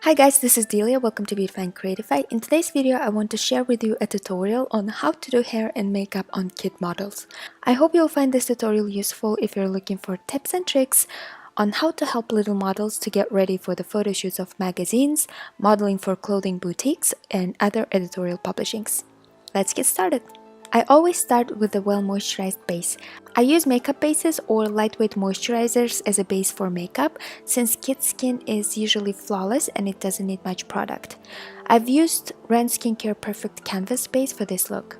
Hi guys, this is Delia. Welcome to Beautify and Creatify. In today's video, I want to share with you a tutorial on how to do hair and makeup on kid models. I hope you'll find this tutorial useful if you're looking for tips and tricks on how to help little models to get ready for the photo shoots of magazines, modeling for clothing boutiques, and other editorial publishings. Let's get started. I always start with a well-moisturized base. I use makeup bases or lightweight moisturizers as a base for makeup since kid skin is usually flawless and it doesn't need much product. I've used Ren Skincare Perfect Canvas base for this look.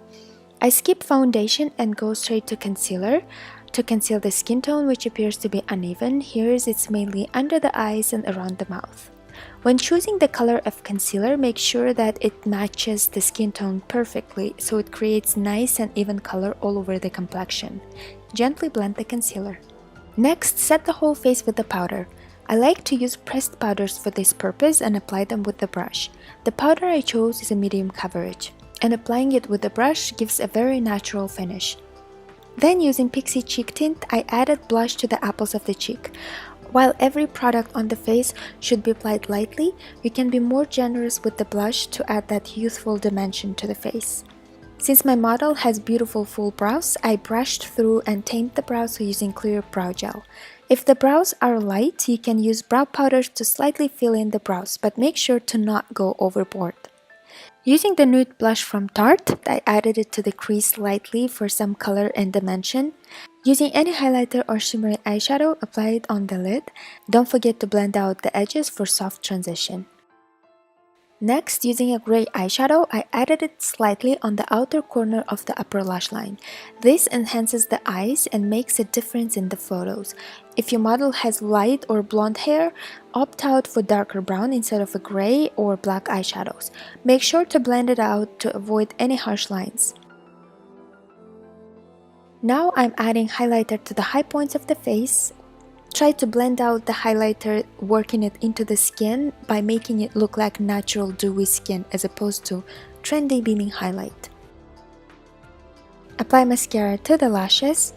I skip foundation and go straight to concealer to conceal the skin tone, which appears to be uneven. Here it's mainly under the eyes and around the mouth. When choosing the color of concealer, make sure that it matches the skin tone perfectly so it creates nice and even color all over the complexion. Gently blend the concealer. Next, set the whole face with the powder. I like to use pressed powders for this purpose and apply them with the brush. The powder I chose is a medium coverage, and applying it with the brush gives a very natural finish. Then, using Pixie Cheek Tint, I added blush to the apples of the cheek. While every product on the face should be applied lightly, you can be more generous with the blush to add that youthful dimension to the face. Since my model has beautiful full brows, I brushed through and tamed the brows using clear brow gel. If the brows are light, you can use brow powders to slightly fill in the brows, but make sure to not go overboard. Using the nude blush from Tarte, I added it to the crease lightly for some color and dimension. Using any highlighter or shimmery eyeshadow, apply it on the lid. Don't forget to blend out the edges for soft transition. Next, using a gray eyeshadow, I added it slightly on the outer corner of the upper lash line. This enhances the eyes and makes a difference in the photos. If your model has light or blonde hair, opt out for darker brown instead of a gray or black eyeshadows. Make sure to blend it out to avoid any harsh lines. Now I'm adding highlighter to the high points of the face. Try to blend out the highlighter, working it into the skin by making it look like natural dewy skin as opposed to trendy beaming highlight. Apply mascara to the lashes.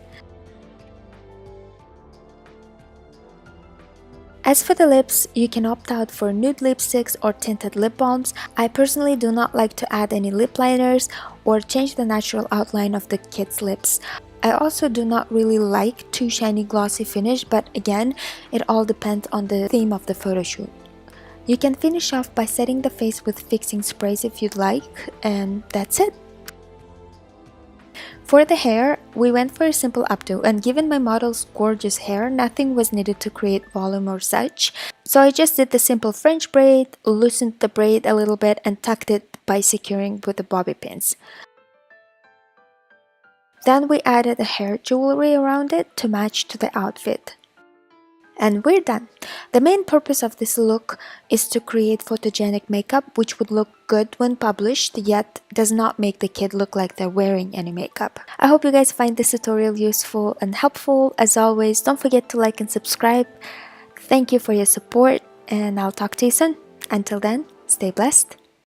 As for the lips, you can opt out for nude lipsticks or tinted lip balms. I personally do not like to add any lip liners or change the natural outline of the kid's lips. I also do not really like too shiny glossy finish, but again, it all depends on the theme of the photo shoot. You can finish off by setting the face with fixing sprays if you'd like, and that's it. For the hair, we went for a simple updo, and given my model's gorgeous hair, nothing was needed to create volume or such. So I just did the simple French braid, loosened the braid a little bit, and tucked it by securing with the bobby pins. Then we added the hair jewelry around it to match to the outfit. And we're done. The main purpose of this look is to create photogenic makeup which would look good when published, yet does not make the kid look like they're wearing any makeup. I hope you guys find this tutorial useful and helpful. As always, don't forget to like and subscribe. Thank you for your support, and I'll talk to you soon. Until then, stay blessed.